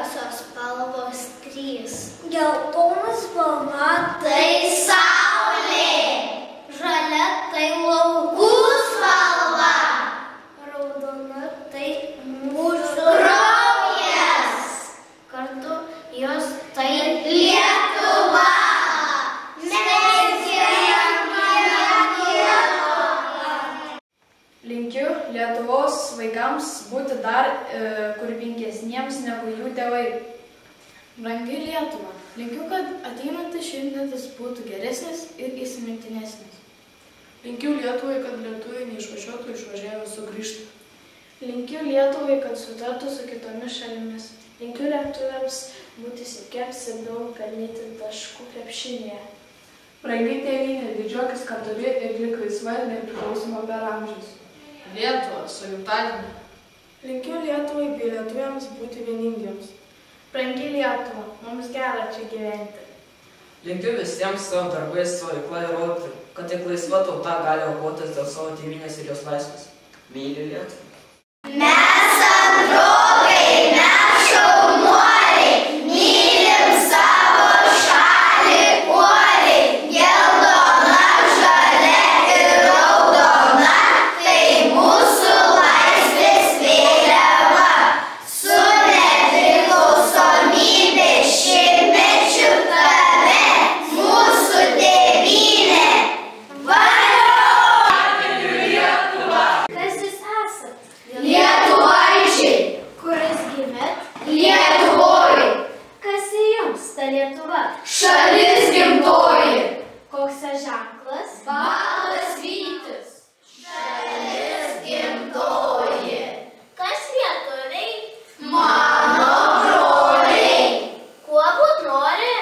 gražiausios spalvos trys. Geltona spalva Tai saulė. Žalia tai laukų spalva. Raudona tai mūsų kraujas. Kartu jos tai Lietuva. Linkiu Lietuvos vaikams būti dar kūrybingesniems negu jų tėvai. Brangi Lietuva, linkiu, kad ateinantis šimtmetis būtų geresnis ir įsimintinesnis. Linkiu Lietuvai, kad lietuviai neišvažiuotų, išvažiavę sugrįžtų. Linkiu Lietuvai, kad sutartų su kitomis šalimis. Linkiu lietuviams būti sveikiems ir daug pelnyti taškų krepšinėje. Brangi tėvynė, didžiuokis, kad turi ir lik laisva ir nepriklausoma per amžius. Lietuva, su gimtadieniu. Linkiu Lietuvai bei lietuviams būti vieningiems. Brangi Lietuva, mums gera čia gyventi. Linkiu visiems savo darbais, savo veikla įrodyti, kad tik laisva tauta gali aukotis dėl savo tėvynės ir jos laisvės. Myliu Lietuvą. Mes draugai, mes šaunuoliai, mylim savo šalį uoliai. Geltona, žalia ir raudona, tai mūsų laisvės vėliava. Su nepriklausomybės šimtmečiu tave, mūsų tėvynė. Kas jūs esat? Lietuvaičiai. Kur jūs gimėt? Lietuvoj. Kas į jums ta Lietuva? Šalis gimtoji. Koks tas ženklas? Baltas vytis. Šalis gimtoji. Kas lietuviai? Mano broliai. Kuo būt nori?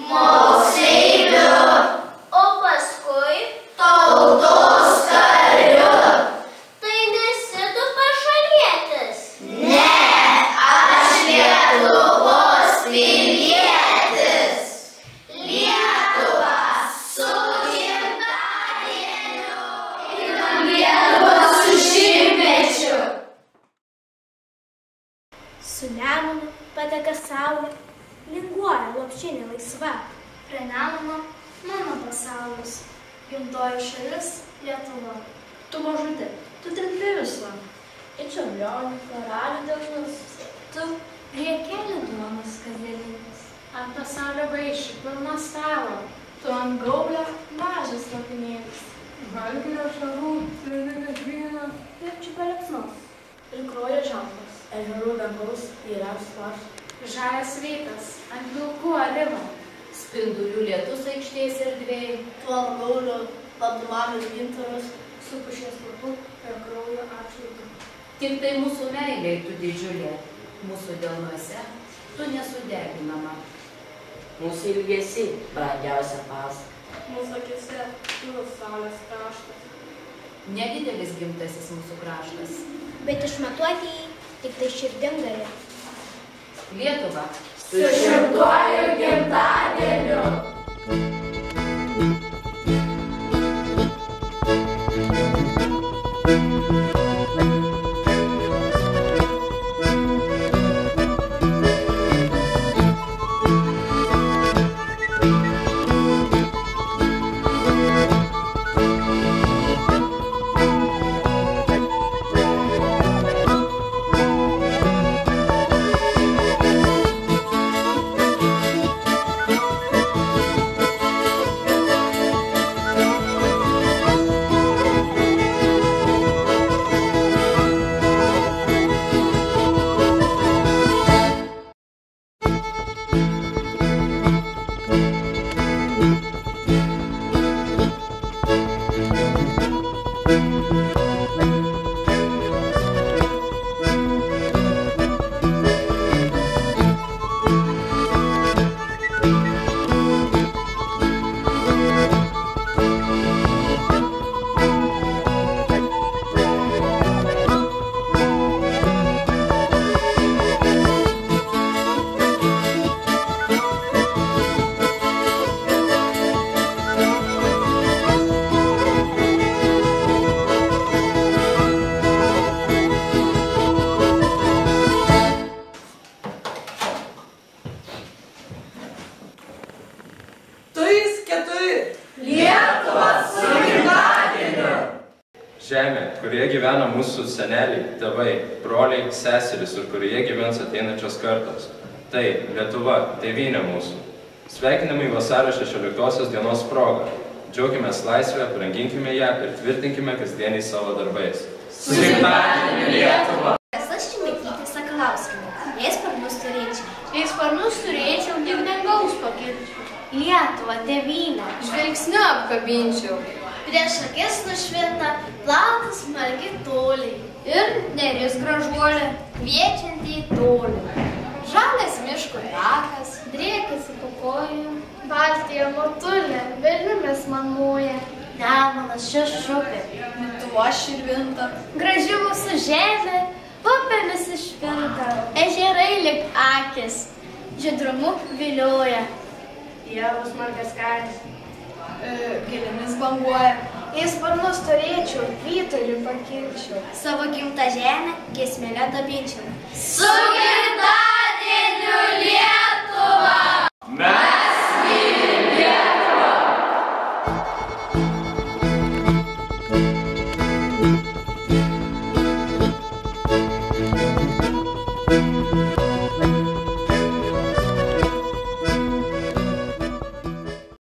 Moksleiviu. O paskui? Tautos kariu. Tai nesi tu pašalietis? Ne, aš Lietuvos pilietis. Lietuva su gimtadieniu ir Lietuva su šimtmečiu. su Nemunu pateka saulė, linguoja lopšinė laisva. Prie Nemuno mano pasaulis, gimtoji šalis Lietuva. Tu mažutė, tu trumpi visą. Į čiurlionį, karalių delnus. Tu riekelių duonos kasdieninės. Ant pasaulio vaišių pilna stalo. Tu ant gaublio mažas trupinėlis. Valgio šarų, trenikas vyno. Ir čiupeliksnos. Ir kraujo ženklas. Ežerų dangaus įvairiausių spalvų. Žalias rytas ant vilkų arimo. Spindulių lietus aikštės erdvėj. Tu ant gaulio paduvavęs gintaras su pušies lapu ir kraujo atšvaitu. Tik tai mūsų meiliai tu didžiulė. Mūsų delnuose tu nesudeginama. Mūsų ilgesi, brangiausia pasaka. Mūsų akise pilnas saulės kraštas. Nedidelis gimtasis mūsų kraštas. Bet išmatuoti jį tik tai širdingai. Lietuva. Su šimtuoju gimtadieniu. mūsų seneliai, tėvai, broliai, seserys ir kurioje gyvens ateinančios kartos. Tai Lietuva, tėvynė mūsų. Sveikinimai vasario 16 dienos proga. Džiaukimės laisvę, branginkime ją ir tvirtinkime kasdieniai savo darbais. Su gimtadieniu Lietuva! Aš Šimaitytė Sakalauskienė. Jei sparnus turėčiau. Jei sparnus turėčiau, tik dangaus pakilčiau. Lietuvą, tėvynę. Žvilgsniu apkabinčiau. Prieš akis nušvinta, platus margi toliai. Ir neris gražuolė, kviečianti į tolį. Žalias miško takas, driekasi po kojų. Baltija motulė, vilnimis man mūja. Nemunas šešupė, Lietuva širvinta. graži mūsų žemė, upėmis išpinta. Ežerai lik akis, žydrumu vilioja. Pievos margas kailis. Gėlėmis banguoja. Jei sparnus turėčiau, vyturiu pakilčiau. Savo gimtą žemę giesmelę dabinčiau. Su